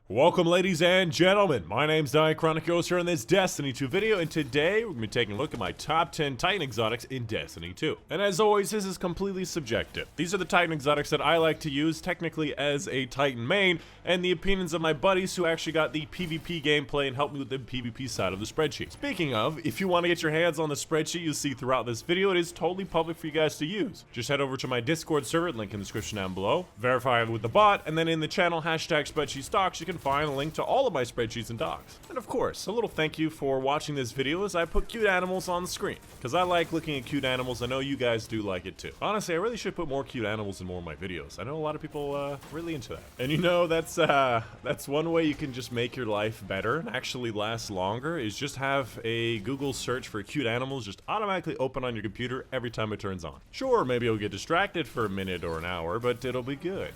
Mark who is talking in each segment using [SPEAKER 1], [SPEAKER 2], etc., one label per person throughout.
[SPEAKER 1] Welcome ladies and gentlemen, my name's Ursa here in this Destiny 2 video, and today we're going to be taking a look at my top 10 Titan exotics in Destiny 2. And as always, this is completely subjective. These are the Titan exotics that I like to use technically as a Titan main, and the opinions of my buddies who actually got the PvP gameplay and helped me with the PvP side of the spreadsheet. Speaking of, if you want to get your hands on the spreadsheet you see throughout this video, it is totally public for you guys to use. Just head over to my Discord server, link in the description down below, verify with the bot, and then in the channel hashtag spreadsheet stocks you can find a link to all of my spreadsheets and docs. And of course, a little thank you for watching this video as I put cute animals on the screen, because I like looking at cute animals. I know you guys do like it too. Honestly, I really should put more cute animals in more of my videos. I know a lot of people really into that. And you know, that's one way you can just make your life better and actually last longer, is just have a Google search for cute animals just automatically open on your computer every time it turns on. Sure, maybe you'll get distracted for a minute or an hour, but it'll be good.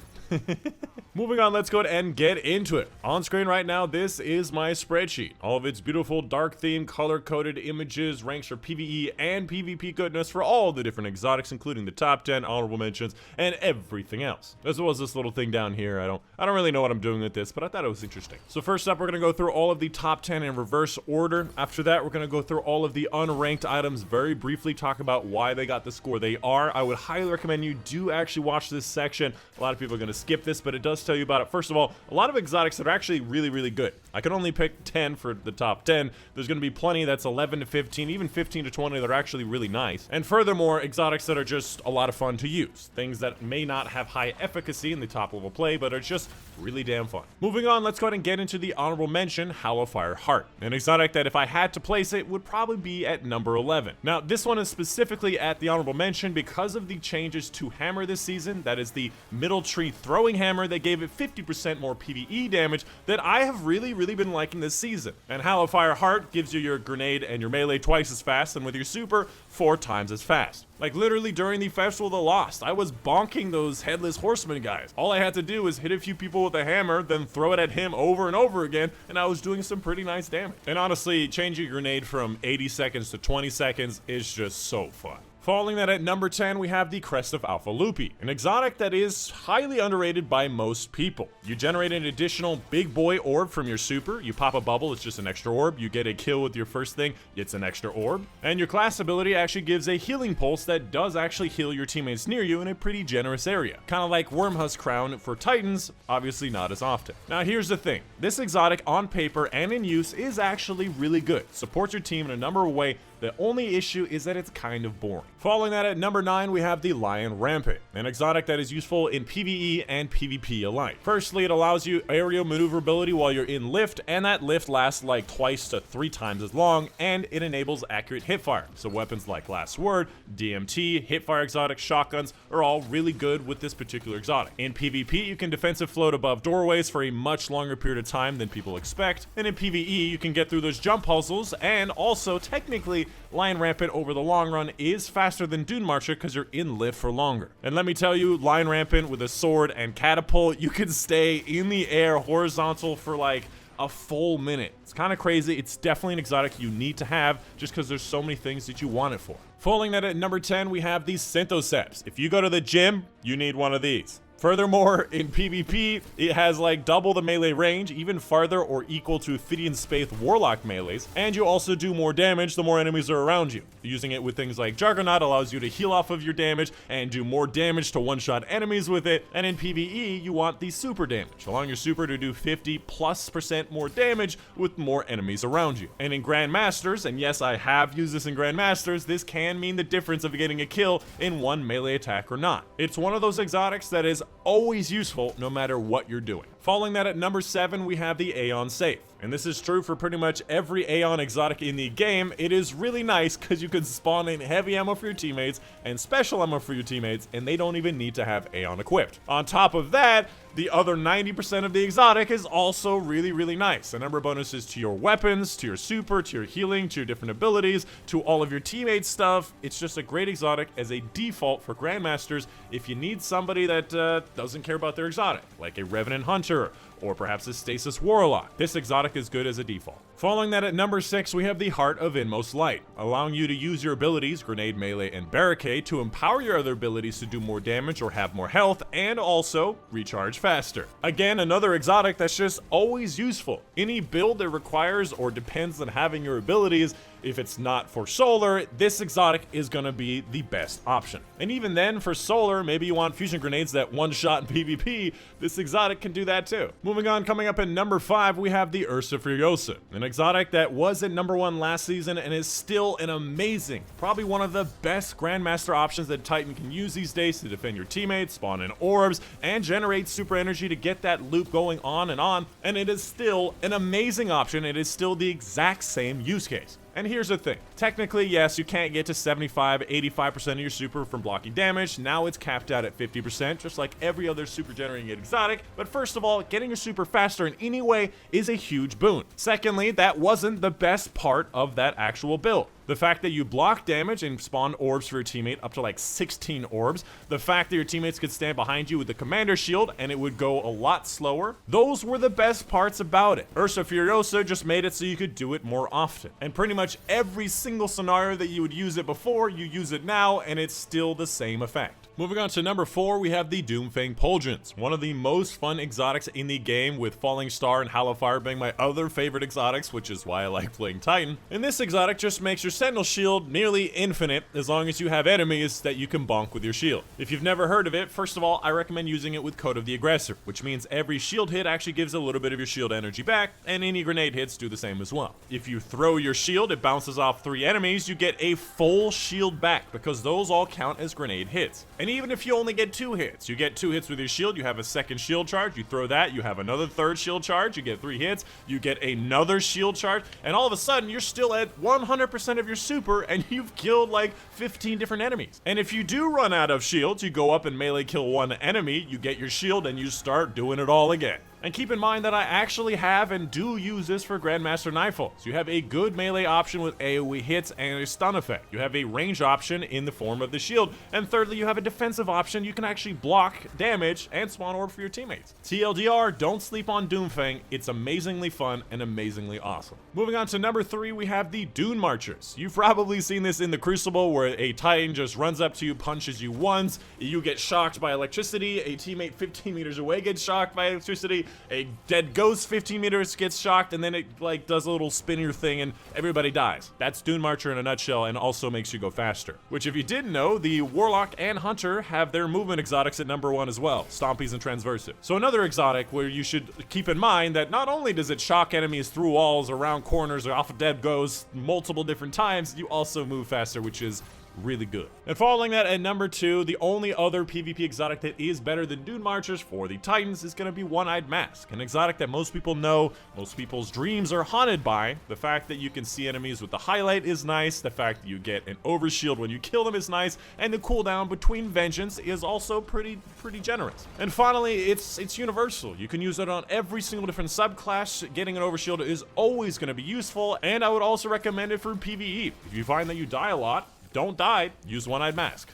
[SPEAKER 1] Moving on, let's go ahead and get into it. On screen right now, this is my spreadsheet. All of its beautiful dark theme, color-coded images, ranks for PvE and PvP goodness for all the different exotics, including the top 10, honorable mentions, and everything else. As well as this little thing down here. I don't really know what I'm doing with this, but I thought it was interesting. So first up, we're gonna go through all of the top 10 in reverse order. After that, we're gonna go through all of the unranked items, very briefly talk about why they got the score they are. I would highly recommend you do actually watch this section. A lot of people are gonna skip this, but it does tell you about it. First of all, a lot of exotics that are actually really good. I can only pick 10 for the top 10. There's going to be plenty that's 11 to 15, even 15 to 20 that are actually really nice. And furthermore, exotics that are just a lot of fun to use. Things that may not have high efficacy in the top level play, but are just really damn fun. Moving on, let's go ahead and get into the honorable mention, Hallowfire Heart. An exotic that if I had to place it would probably be at number 11. Now, this one is specifically at the honorable mention because of the changes to hammer this season. That is the middle tree throwing hammer that gave it 50% more PvE damage that I have really been liking this season. And Hallowfire Heart gives you your grenade and your melee twice as fast, and with your super, 4 times as fast. Like literally during the Festival of the Lost, I was bonking those headless horseman guys. All I had to do was hit a few people with a hammer, then throw it at him over and over again, and I was doing some pretty nice damage. And honestly, changing your grenade from 80 seconds to 20 seconds is just so fun. Following that at number 10, we have the Crest of Alpha Loopy, an exotic that is highly underrated by most people. You generate an additional big boy orb from your super, you pop a bubble, it's just an extra orb, you get a kill with your first thing, it's an extra orb, and your class ability actually gives a healing pulse that does actually heal your teammates near you in a pretty generous area. Kind of like Wormhusk Crown for Titans, obviously not as often. Now here's the thing, this exotic on paper and in use is actually really good, supports your team in a number of ways. The only issue is that it's kind of boring. Following that at number 9, we have the Lion Rampant, an exotic that is useful in PvE and PvP alike. Firstly, it allows you aerial maneuverability while you're in lift, and that lift lasts like twice to 3 times as long, and it enables accurate hipfire. So weapons like Last Word, DMT, hipfire exotics, shotguns are all really good with this particular exotic. In PvP, you can defensive float above doorways for a much longer period of time than people expect, and in PvE, you can get through those jump puzzles, and also technically Lion Rampant over the long run is faster than Dune Marcher because you're in lift for longer. And let me tell you, Lion Rampant with a sword and catapult, you can stay in the air horizontal for like a full minute. It's kind of crazy. It's definitely an exotic you need to have just because there's so many things that you want it for. Following that at number 10, we have these Synthoceps. If you go to the gym, you need one of these. Furthermore, in PvP, it has like double the melee range, even farther or equal to Phidian Spaith Warlock melees, and you also do more damage the more enemies are around you. Using it with things like Juggernaut allows you to heal off of your damage and do more damage to one-shot enemies with it, and in PvE, you want the super damage, allowing your super to do 50+% more damage with more enemies around you. And in Grandmasters, and yes, I have used this in Grandmasters, this can mean the difference of getting a kill in one melee attack or not. It's one of those exotics that is always useful no matter what you're doing. Following that at number 7, we have the Aeon Safe. And this is true for pretty much every Aeon exotic in the game. It is really nice because you can spawn in heavy ammo for your teammates and special ammo for your teammates, and they don't even need to have Aeon equipped. On top of that, the other 90% of the exotic is also really nice. A number of bonuses to your weapons, to your super, to your healing, to your different abilities, to all of your teammates stuff. It's just a great exotic as a default for Grandmasters if you need somebody that doesn't care about their exotic, like a Revenant Hunter or perhaps a Stasis Warlock. This exotic is good as a default. Following that at number 6, we have the Heart of Inmost Light, allowing you to use your abilities, Grenade, Melee, and Barricade, to empower your other abilities to do more damage or have more health, and also recharge faster. Again, another exotic that's just always useful. Any build that requires or depends on having your abilities, if it's not for solar, this exotic is gonna be the best option. And even then, for solar, maybe you want fusion grenades that one-shot in PvP, this exotic can do that too. Moving on, coming up at number 5, we have the Ursa Furyosa, an exotic that was at number 1 last season and is still an amazing, probably one of the best Grandmaster options that Titan can use these days to defend your teammates, spawn in orbs, and generate super energy to get that loop going on, and it is still an amazing option. It is still the exact same use case. And here's the thing, technically, yes, you can't get to 75-85% of your super from blocking damage. Now it's capped out at 50%, just like every other super generating exotic. But first of all, getting your super faster in any way is a huge boon. Secondly, that wasn't the best part of that actual build. The fact that you block damage and spawn orbs for your teammate, up to like 16 orbs. The fact that your teammates could stand behind you with the commander shield and it would go a lot slower. Those were the best parts about it. Ursa Furyosa just made it so you could do it more often. And pretty much every single scenario that you would use it before, you use it now, and it's still the same effect. Moving on to number 4, we have the Doomfang Pulgence, one of the most fun exotics in the game, with Falling Star and Hallowfire being my other favorite exotics, which is why I like playing Titan. And this exotic just makes your Sentinel shield nearly infinite as long as you have enemies that you can bonk with your shield. If you've never heard of it, first of all, I recommend using it with Code of the Aggressor, which means every shield hit actually gives a little bit of your shield energy back, and any grenade hits do the same as well. If you throw your shield, it bounces off 3 enemies, you get a full shield back, because those all count as grenade hits. And even if you only get 2 hits, you get 2 hits with your shield, you have a second shield charge, you throw that, you have another third shield charge, you get 3 hits, you get another shield charge, and all of a sudden you're still at 100% of your super and you've killed like 15 different enemies. And if you do run out of shields, you go up and melee kill 1 enemy, you get your shield, and you start doing it all again. And keep in mind that I actually have and do use this for Grandmaster Nightfall. So you have a good melee option with AoE hits and a stun effect. You have a range option in the form of the shield. And thirdly, you have a defensive option. You can actually block damage and spawn orb for your teammates. TLDR, don't sleep on Doomfang. It's amazingly fun and amazingly awesome. Moving on to number 3, we have the Dune Marchers. You've probably seen this in the Crucible, where a Titan just runs up to you, punches you once, you get shocked by electricity, a teammate 15 meters away gets shocked by electricity, a dead ghost 15 meters gets shocked, and then it like does a little spinner thing and everybody dies. That's Dune Marcher in a nutshell, and also makes you go faster. Which, if you didn't know, the Warlock and Hunter have their movement exotics at number 1 as well, Stompies and Transversive. So another exotic where you should keep in mind that not only does it shock enemies through walls, around corners, or off of dead ghosts multiple different times, you also move faster, which is really good. And following that at number 2, the only other PvP exotic that is better than Dune Marchers for the Titans is going to be One-Eyed Mask, an exotic that most people know, most people's dreams are haunted by. The fact that you can see enemies with the highlight is nice, the fact that you get an overshield when you kill them is nice, and the cooldown between vengeance is also pretty generous. And finally, it's universal. You can use it on every single different subclass. Getting an overshield is always going to be useful, and I would also recommend it for PvE. If you find that you die a lot, don't die, use One-Eyed Mask.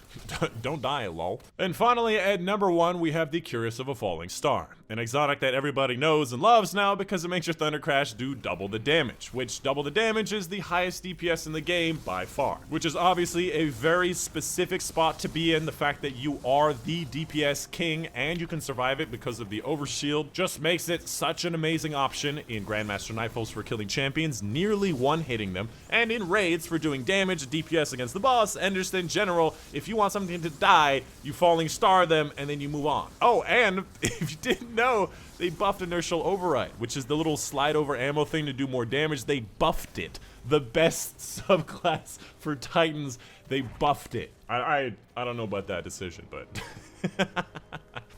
[SPEAKER 1] Don't die, lol. And finally, at number 1, we have the Curious of a Falling Star, an exotic that everybody knows and loves now because it makes your Thunder Crash do double the damage, which double the damage is the highest DPS in the game by far, which is obviously a very specific spot to be in. The fact that you are the DPS king and you can survive it because of the overshield just makes it such an amazing option in Grandmaster Nightfalls for killing champions, nearly one-hitting them, and in raids for doing damage, DPS against the boss, and just in general, if you want something to die, you Falling Star them and then you move on. Oh, and if you didn't know, they buffed Inertial Override, which is the little slide over ammo thing to do more damage. They buffed it. The best subclass for Titans, they buffed it. I don't know about that decision, but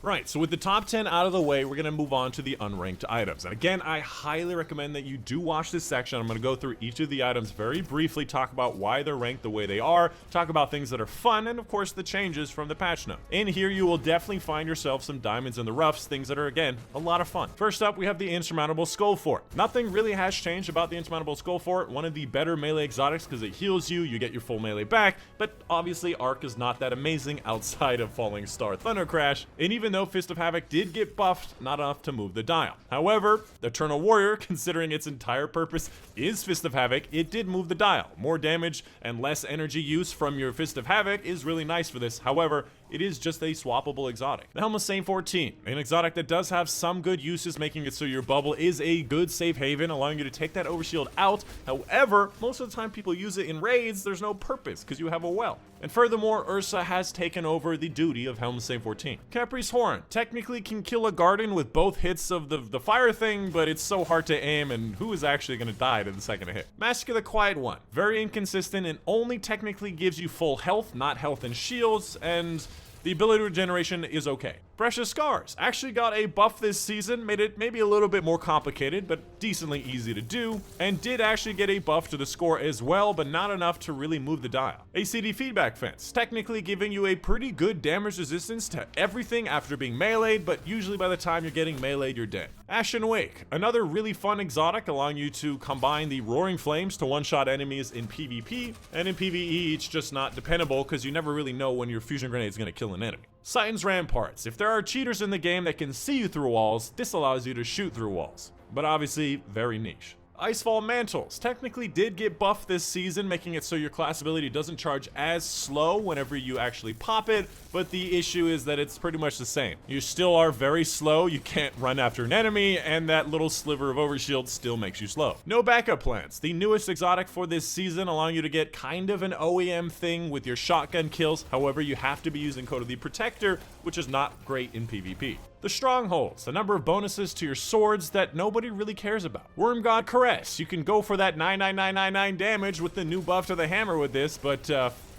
[SPEAKER 1] Right, so with the top 10 out of the way, we're going to move on to the unranked items. And again, I highly recommend that you do watch this section. I'm going to go through each of the items very briefly, talk about why they're ranked the way they are, talk about things that are fun, and of course the changes from the patch note. In here, you will definitely find yourself some diamonds in the roughs, things that are, again, a lot of fun. First up, we have the Insurmountable Skull Fort. Nothing really has changed about the Insurmountable Skull Fort. One of the better melee exotics because it heals you, you get your full melee back, but obviously Arc is not that amazing outside of Falling Star Thunder Crash, and even though Fist of Havoc did get buffed, not enough to move the dial. However, the Eternal Warrior, considering its entire purpose is Fist of Havoc, it did move the dial. More damage and less energy use from your Fist of Havoc is really nice for this. However, it is just a swappable exotic. The Helm of Saint 14, an exotic that does have some good uses, making it so your bubble is a good safe haven, allowing you to take that overshield out. However, most of the time people use it in raids, there's no purpose because you have a well. And furthermore, Ursa has taken over the duty of Helm of Saint 14. Capri's Horn technically can kill a garden with both hits of the fire thing, but it's so hard to aim, and who is actually going to die to the second hit? Mask of the Quiet One, very inconsistent and only technically gives you full health, not health and shields, and the ability regeneration is okay. Precious Scars actually got a buff this season, made it maybe a little bit more complicated, but decently easy to do, and did actually get a buff to the score as well, but not enough to really move the dial. ACD Feedback Fence, technically giving you a pretty good damage resistance to everything after being meleeed, but usually by the time you're getting meleeed, you're dead. Ashen Wake, another really fun exotic, allowing you to combine the Roaring Flames to one-shot enemies in PvP, and in PvE, it's just not dependable because you never really know when your fusion grenade is going to kill an enemy. Titan's Ramparts. If there are cheaters in the game that can see you through walls, this allows you to shoot through walls, but obviously very niche. Icefall Mantles technically did get buffed this season, making it so your class ability doesn't charge as slow whenever you actually pop it, but the issue is that it's pretty much the same. You still are very slow, you can't run after an enemy, and that little sliver of overshield still makes you slow. No Backup Plans, the newest exotic for this season, allowing you to get kind of an OEM thing with your shotgun kills. However, you have to be using Code of the Protector, which is not great in PvP. The Strongholds, a number of bonuses to your swords that nobody really cares about. Worm God Crest, you can go for that 99999 damage with the new buff to the hammer with this, but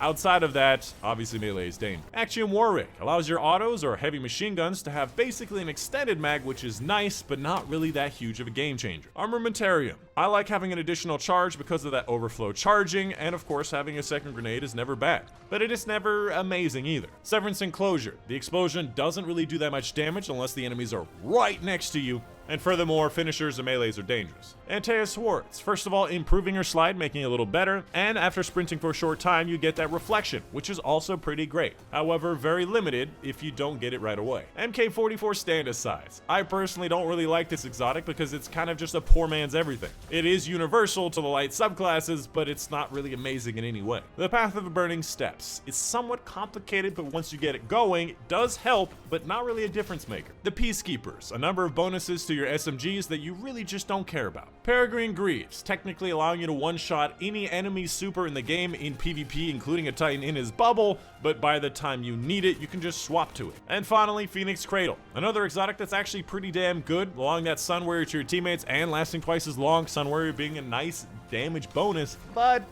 [SPEAKER 1] outside of that, obviously melee is dangerous. Axiom War Rig allows your autos or heavy machine guns to have basically an extended mag, which is nice, but not really that huge of a game changer. Armamentarium, I like having an additional charge because of that overflow charging, and of course having a second grenade is never bad, but it is never amazing either. Severance Enclosure, the explosion doesn't really do that much damage unless the enemies are right next to you, and furthermore, finishers and melees are dangerous. Antaeus Swords, first of all, improving your slide, making it a little better, and after sprinting for a short time, you get that reflection, which is also pretty great. However, very limited if you don't get it right away. MK44 Stand Asides. I personally don't really like this exotic because it's kind of just a poor man's everything. It is universal to the light subclasses, but it's not really amazing in any way. The Path of the Burning Steps. It's somewhat complicated, but once you get it going, it does help, but not really a difference maker. The Peacekeepers, a number of bonuses to your SMGs that you really just don't care about. Peregrine Greaves, technically allowing you to one-shot any enemy super in the game in PvP, including a Titan in his bubble, but by the time you need it, you can just swap to it. And finally, Phoenix Cradle, another exotic that's actually pretty damn good, allowing that Sun Warrior to your teammates and lasting twice as long, Sun Warrior being a nice damage bonus, but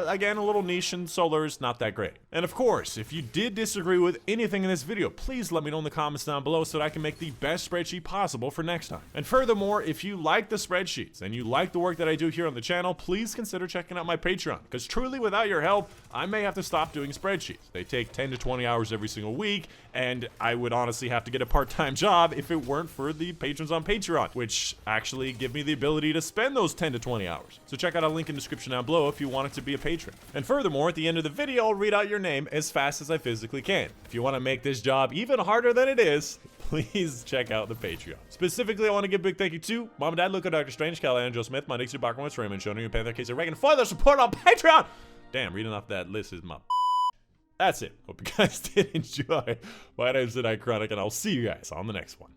[SPEAKER 1] again, a little niche, and solar is not that great. And of course, if you did disagree with anything in this video, please let me know in the comments down below so that I can make the best spreadsheet possible for next time. And furthermore, if you like the spreadsheets and you like the work that I do here on the channel, please consider checking out my Patreon, because truly without your help, I may have to stop doing spreadsheets. They take 10 to 20 hours every single week, and I would honestly have to get a part-time job if it weren't for the patrons on Patreon, which actually give me the ability to spend those 10 to 20 hours. So check out a link in the description down below if you wanted to be a patron. And furthermore, at the end of the video, I'll read out your name as fast as I physically can. If you want to make this job even harder than it is, please check out the Patreon. Specifically, I want to give a big thank you to Mom and Dad, Luca, Dr. Strange, Cal, and Joe Smith, my Nixie, Backwards, Raymond, Shonen, and Panther, Casey, Reagan, for their support on Patreon. Damn, reading off that list is my That's it. Hope you guys did enjoy. My name's Ichronic, and I'll see you guys on the next one.